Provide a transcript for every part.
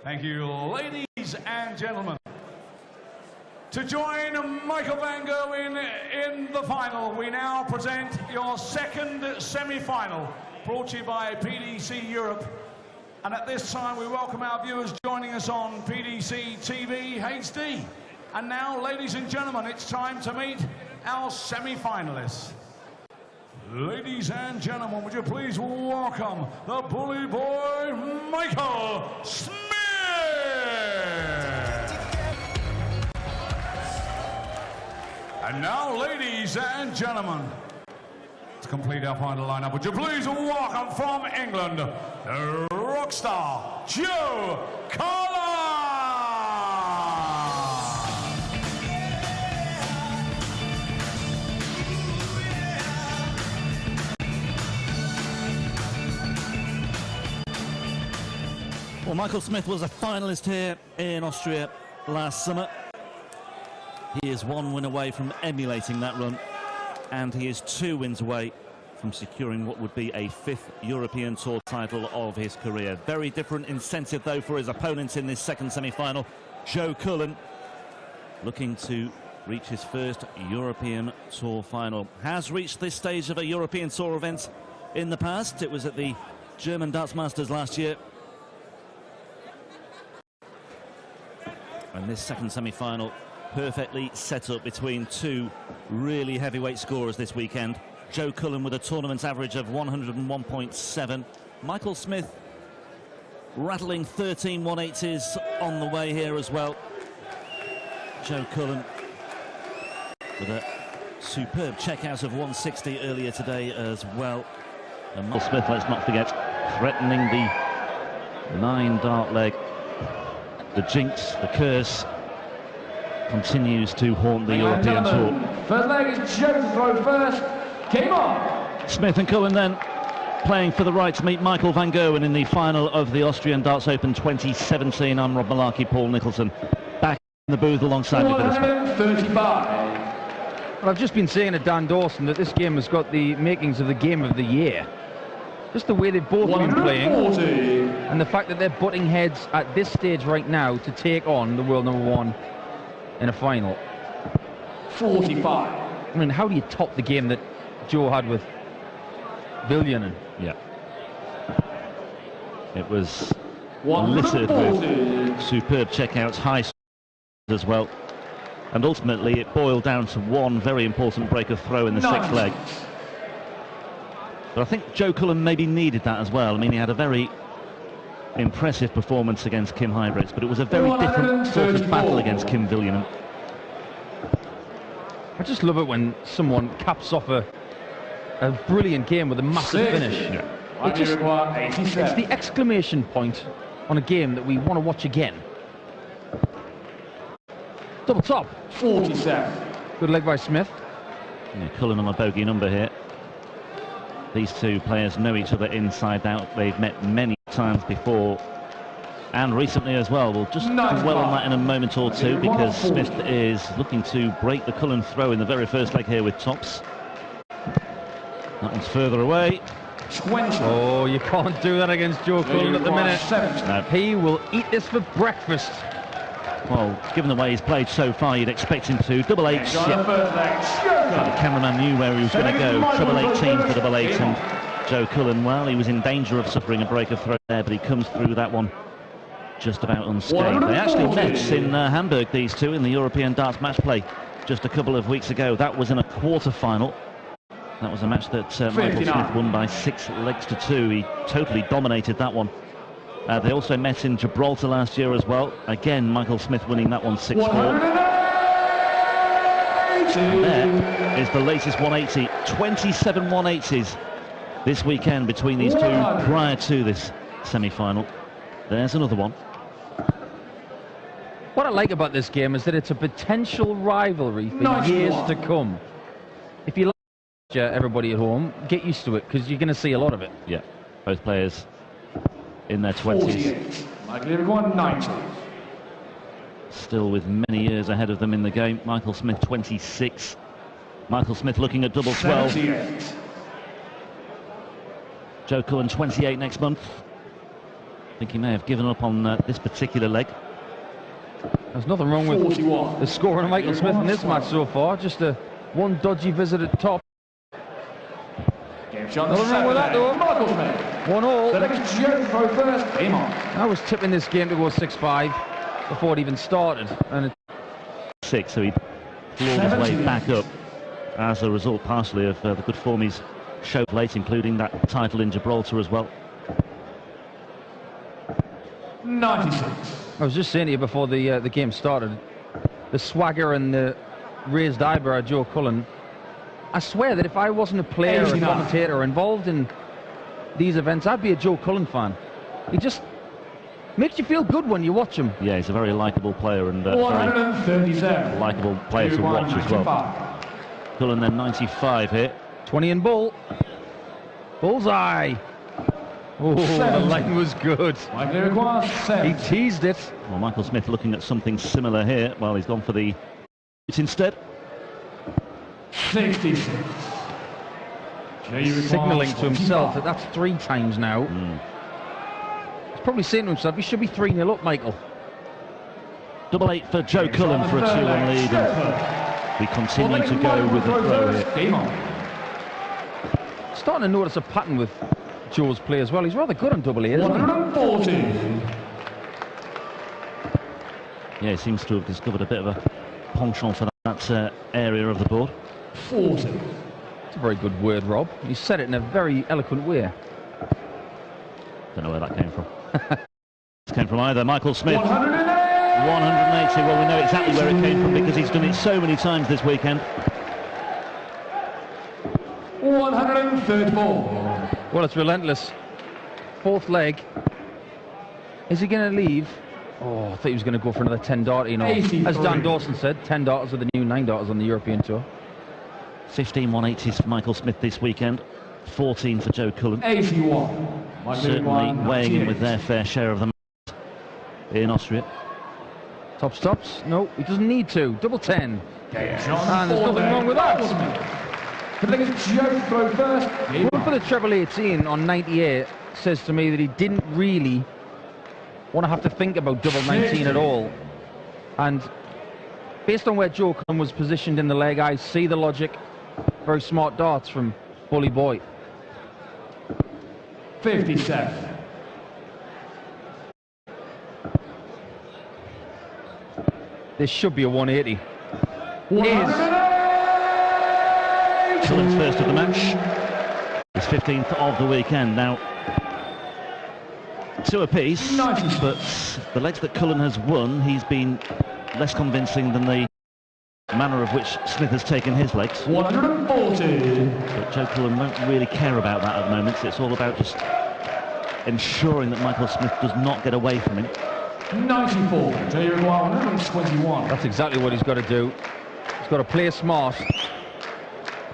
Thank you, ladies and gentlemen. To join Michael Van Gogh in the final, we now present your second semi-final, brought to you by PDC Europe. And at this time, we welcome our viewers joining us on PDC TV HD. And now, ladies and gentlemen, it's time to meet our semi-finalists. Ladies and gentlemen, would you please welcome the bully boy, Michael Smith. And now, ladies and gentlemen, to complete our final lineup, would you please welcome from England, the rock star, Joe Cullen. Well, Michael Smith was a finalist here in Austria last summer. He is 1 win away from emulating that run, and he is 2 wins away from securing what would be a 5th European Tour title of his career. Very different incentive, though, for his opponents in this second semi-final. Joe Cullen, looking to reach his first European Tour final. Has reached this stage of a European Tour event in the past. It was at the German Darts Masters last year. And this second semi-final perfectly set up between 2 really heavyweight scorers this weekend. Joe Cullen with a tournament average of 101.7. Michael Smith rattling 13 180s on the way here as well. Joe Cullen with a superb checkout of 160 earlier today as well. And Michael Smith, let's not forget, threatening the 9-dart leg. The jinx, the curse, continues to haunt the European Tour. First leg is Joe to throw first. Came on. Smith and Cullen then playing for the right to meet Michael Van Gogh in the final of the Austrian Darts Open 2017. I'm Rob Malarkey, Paul Nicholson, back in the booth alongside me for this one. 135. Well, I've just been saying to Dan Dawson that this game has got the makings of the game of the year. Just the way they've both been playing, and the fact that they're butting heads at this stage right now to take on the world #1 in a final. 45. I mean, how do you top the game that Joe had with Viljonen? Yeah. It was littered with superb checkouts, high as well. And ultimately, it boiled down to one very important break of throw in the 6th leg. But I think Joe Cullen maybe needed that as well. I mean, he had a very impressive performance against Kim Huybrechts, but it was a very different sort of battle against Kim Viljonen. I just love it when someone caps off a brilliant game with a massive finish. Yeah. It's the exclamation point on a game that we want to watch again. Double top. 47. Good leg by Smith. Yeah, Cullen on a bogey number here. These 2 players know each other inside out. They've met many times before and recently as well. We'll just dwell on that in a moment or two, because Smith is looking to break the Cullen throw in the very first leg here with tops. That one's further away. 20. Oh, you can't do that against Joe Cullen at the minute. 70. No. He will eat this for breakfast. Well, given the way he's played so far, you'd expect him to. Double H. The first leg. The cameraman knew where he was going to go. Treble 18 for double 8, and Joe Cullen, well, he was in danger of suffering a break of throw there, but he comes through that one just about unscathed. They actually met in Hamburg, these 2, in the European Darts match play just a couple of weeks ago. That was in a quarter-final. That was a match that Michael Smith won by 6 legs to 2. He totally dominated that one. They also met in Gibraltar last year as well. Again, Michael Smith winning that one 6-4. There is the latest 180. 27 180s this weekend between these 2 prior to this semi-final. There's another one. What I like about this game is that it's a potential rivalry for years to come. If you like everybody at home, get used to it, because you're going to see a lot of it. Yeah, both players in their 20s. Michael everyone 90. Still with many years ahead of them in the game. Michael Smith 26. Michael Smith looking at double 12. 78. Joe Cullen 28 next month. I think he may have given up on this particular leg. There's nothing wrong with the scoring of Michael Smith in this match so far. Just one dodgy visit at top. Game shot. Nothing wrong with that though. Michael Smith. 1-all. The next Joe throw first. Game on. I was tipping this game to go 6-5 before it even started, and 6, so he clawed his way back up as a result partially of the good form he's showed late, including that title in Gibraltar as well. 96. I was just saying to you before the game started, the swagger and the raised eyebrow of Joe Cullen. I swear that if I wasn't a player or a commentator involved in these events, I'd be a Joe Cullen fan. He just makes you feel good when you watch him. Yeah, he's a very likeable player and very 137. likeable player to watch as well. Cullen then 95 here. 20 in bull. Bullseye. Oh, the line was good. He teased it. Well, Michael Smith looking at something similar here. Well, he's gone for the it's instead. 66. Signalling to himself that that's 3 times now. He's probably saying to himself, he should be 3-0 up, Michael. 8 for Joe Cullen for a 2-1 lead. And we continue to go with the throw here. Starting to notice a pattern with Joe's play as well. He's rather good on 8, isn't he? 140. Yeah, he seems to have discovered a bit of a penchant for that area of the board. 40. It's a very good word, Rob. You said it in a very eloquent way. Don't know where that came from. It came from either. Michael Smith. 180. 180. Well, we know exactly where it came from because he's done it so many times this weekend. 134. Well, it's relentless. 4th leg. Is he going to leave? Oh, I thought he was going to go for another 10 darter, you know. 83. As Dan Dawson said, 10 darters are the new 9 darters on the European Tour. 15 180s for Michael Smith this weekend. 14 for Joe Cullen. 81. Certainly weighing in with their fair share of the match in Austria. Top stops? No, he doesn't need to. Double 10. And there's nothing wrong with that. The biggest Joe throw first. One for the treble 18 on 98 says to me that he didn't really want to have to think about double 19 at all. And based on where Joe Cullen was positioned in the leg, I see the logic. Very smart darts from Bully Boy. 57. This should be a 180. Cullen's first of the match. His 15th of the weekend. Now, 2 apiece, but the legs that Cullen has won, he's been less convincing than the manner of which Smith has taken his legs. 140. But Joe Cullen won't really care about that at the moment. It's all about just ensuring that Michael Smith does not get away from him. 94. Joe 121. That's exactly what he's got to do. He's got to play smart.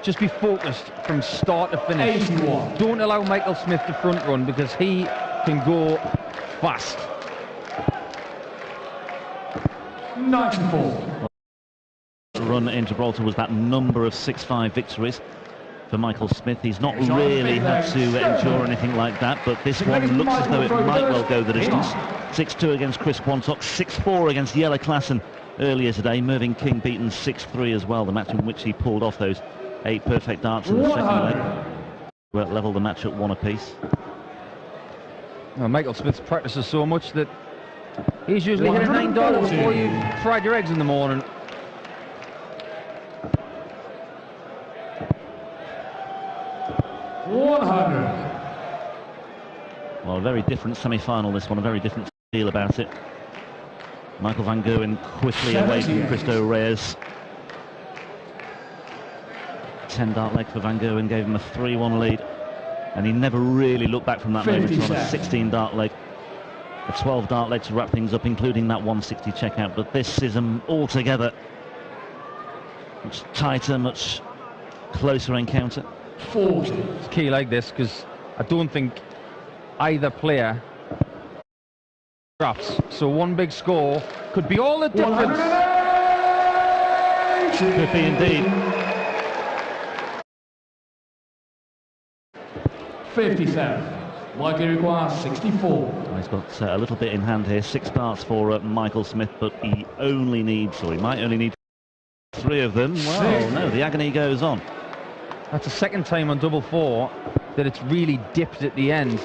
Just be focused from start to finish. 81. Don't allow Michael Smith to front run because he can go fast. 94. The run in Gibraltar was that number of 6-5 victories for Michael Smith. He's not really had to endure anything like that, but this one looks as though it might well go the distance. 6-2 against Chris Quantock, 6-4 against Jelle Klassen earlier today. Mervyn King beaten 6-3 as well, the match in which he pulled off those 8 perfect darts in the second leg. Well, level the match at 1 apiece. Well, Michael Smith practices so much that he's usually hitting 9 darts before you fried your eggs in the morning. Well, a very different semi-final this one, a very different feel about it. Michael van Gerwen quickly away from Cristo Reyes. 10 dart leg for Van Gerwen gave him a 3-1 lead, and he never really looked back from that moment on a 16 dart leg. A 12 dart leg to wrap things up, including that 160 checkout. But this is altogether much tighter, much closer encounter. 40. It's key like this because I don't think either player drops. So one big score could be all the difference. Could be indeed. 57. Likely requires 64. He's got a little bit in hand here. 6 starts for Michael Smith, but he only needs, or he might only need 3 of them. Well, no, the agony goes on. That's the second time on double 4 that it's really dipped at the end.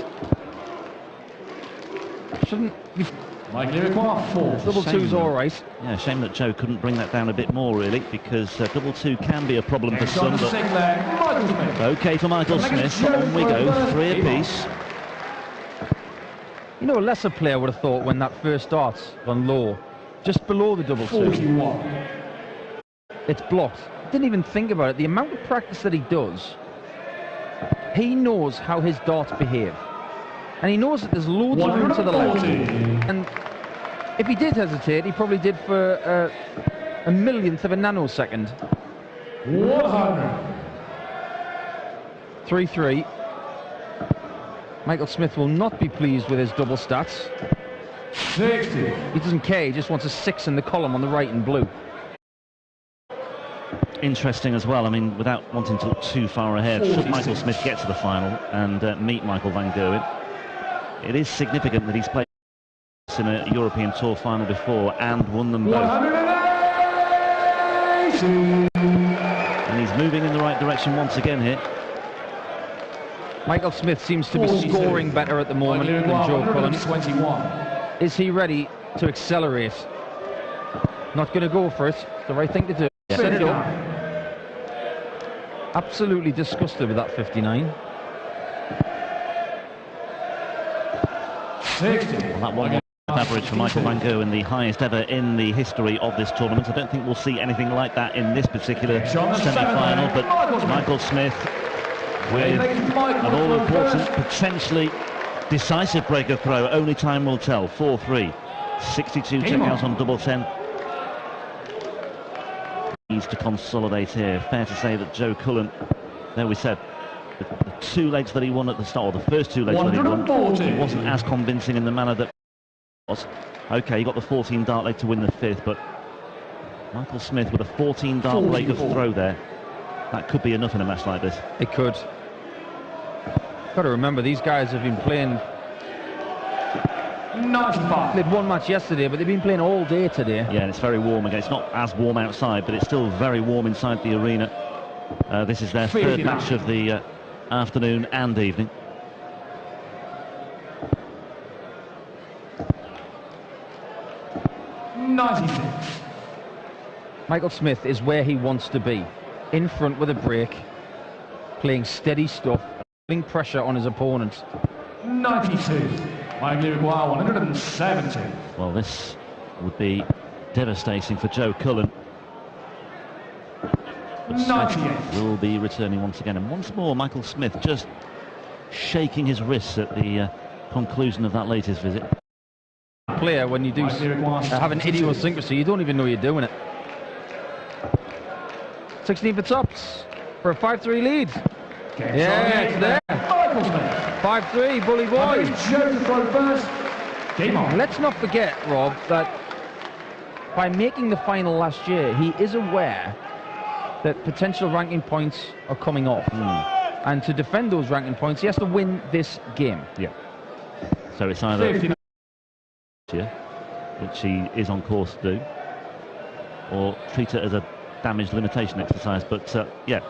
Shouldn't be. Likely require 4. Double 2's all right. Yeah, shame that Joe couldn't bring that down a bit more, really, because double 2 can be a problem for some. But okay for Michael Smith. On we go, 3 apiece. You know, a lesser player would have thought when that first starts on low, just below the double 2. 41. It's blocked. Didn't even think about it. The amount of practice that he does, he knows how his darts behave. And he knows that there's loads of room to the left. And if he did hesitate, he probably did for a millionth of a nanosecond. 100. 3-3. Michael Smith will not be pleased with his double stats. 60. He doesn't care, he just wants a 6 in the column on the right in blue. Interesting as well, I mean, without wanting to look too far ahead, should Michael Smith get to the final and meet Michael van Gerwen, it is significant that he's played in a European Tour final before and won them both. 180. And he's moving in the right direction once again here. Michael Smith seems to be scoring better at the moment than Joe Cullen. 21. Is he ready to accelerate? Not going to go for it. The right thing to do. Yeah. Set it up. Absolutely disgusted with that 59. 60. Well, that one average for Michael van Gerwen, the highest ever in the history of this tournament. I don't think we'll see anything like that in this particular semi-final, but Michael Smith with an all-important, potentially decisive break of throw. Only time will tell. 4-3. 62 checkouts on double 10. Needs to consolidate here. Fair to say that Joe Cullen, there we said, the 2 legs that he won at the start, or the first 2 legs that he won, he wasn't as convincing in the manner that was. Okay, he got the 14 dart leg to win the 5th, but Michael Smith with a 14 dart break of throw there, that could be enough in a match like this. It could. Got to remember, these guys have been playing. 95. Played one match yesterday, but they've been playing all day today. Yeah, and it's very warm again. It's not as warm outside, but it's still very warm inside the arena. This is their 3rd match of the afternoon and evening. Michael Smith is where he wants to be. In front with a break, playing steady stuff, putting pressure on his opponents. 92. Likely require 170. Well, this would be devastating for Joe Cullen. But Smith will be returning once again. And once more, Michael Smith just shaking his wrists at the conclusion of that latest visit. Player, when you do have an idiosyncrasy, you don't even know you're doing it. 16 for tops for a 5-3 lead. Yeah, it's there. 5-3, bully boys. Joe to throw first. Game on. Let's not forget, Rob, that by making the final last year, he is aware that potential ranking points are coming off. And to defend those ranking points, he has to win this game. Yeah. So it's either here, which he is on course to do, or treat it as a damage limitation exercise. But yeah,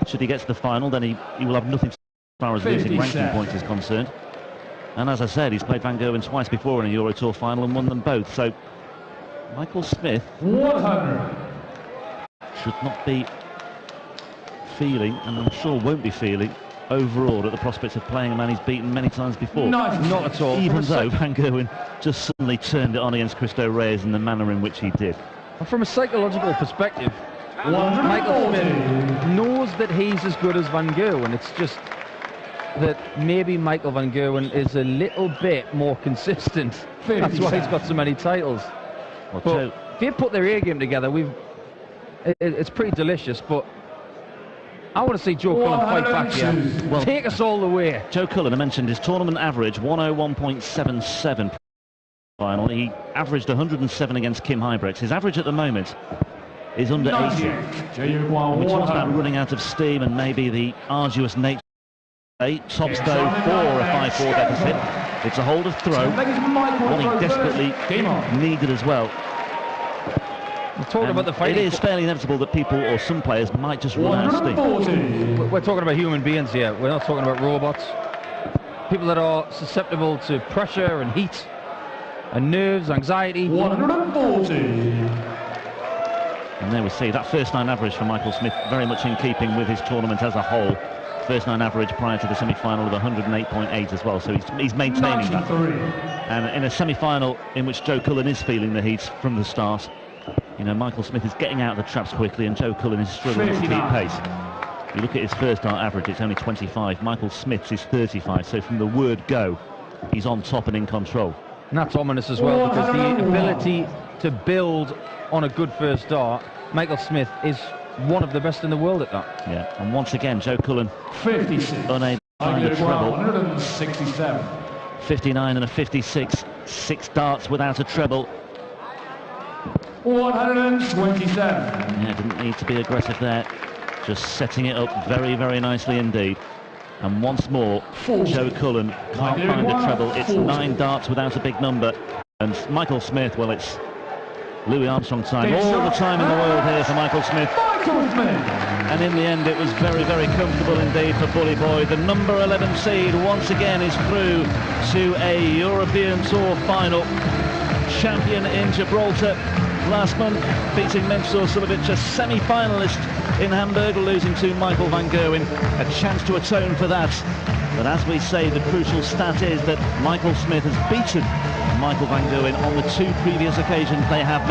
should he get to the final, then he will have nothing as far as losing ranking points is concerned. And as I said, he's played Van Gerwen twice before in a Euro Tour final and won them both. So Michael Smith 100. should not be feeling, and I'm sure won't be feeling, overawed at the prospect of playing a man he's beaten many times before. Not at all. Even though Van Gerwen just suddenly turned it on against Cristo Reyes in the manner in which he did. From a psychological perspective, Michael Smith knows that he's as good as Van Gerwen. It's just that maybe Michael van Gerwen is a little bit more consistent. That's why he's got so many titles. Well, but if you put their A game together, it's pretty delicious. But I want to see Joe Cullen fight back here. Well, take us all the way. Joe Cullen, I mentioned his tournament average 101.77 final. He averaged 107 against Kim Huybrechts. His average at the moment is under 80. We talked about running out of steam and maybe the arduous nature Tops though for a 5-4 deficit. It's a hold of throw, one he desperately needed as well. We're talking about the fight. It is fairly inevitable that people or some players might just run out of steam. We're talking about human beings here. We're not talking about robots. People that are susceptible to pressure and heat and nerves, anxiety. 140. And there we see that first 9 average for Michael Smith, very much in keeping with his tournament as a whole. First 9 average prior to the semi-final of 108.8 as well, so he's maintaining 93. That. And in a semi-final in which Joe Cullen is feeling the heat from the start, you know, Michael Smith is getting out of the traps quickly and Joe Cullen is struggling to keep pace. You look at his first dart average, it's only 25. Michael Smith's is 35, so from the word go, he's on top and in control. And that's ominous as well, because the ability to build on a good first dart, Michael Smith is one of the best in the world at that. Yeah, and once again, Joe Cullen 56. Unable to find the treble. 167. 59 and a 56, 6 darts without a treble. 127. Yeah, didn't need to be aggressive there. Just setting it up very, very nicely indeed. And once more, Joe Cullen can't find a treble. It's 9 darts without a big number. And Michael Smith, well, it's Louis Armstrong time. All the time in the world here for Michael Smith. And in the end, it was very, very comfortable indeed for Bully Boy. The number 11 seed once again is through to a European Tour final. Champion in Gibraltar last month, beating Mensur Suljovic, a semi-finalist in Hamburg, losing to Michael van Gerwen. A chance to atone for that. But as we say, the crucial stat is that Michael Smith has beaten Michael van Gerwen on the 2 previous occasions they have met.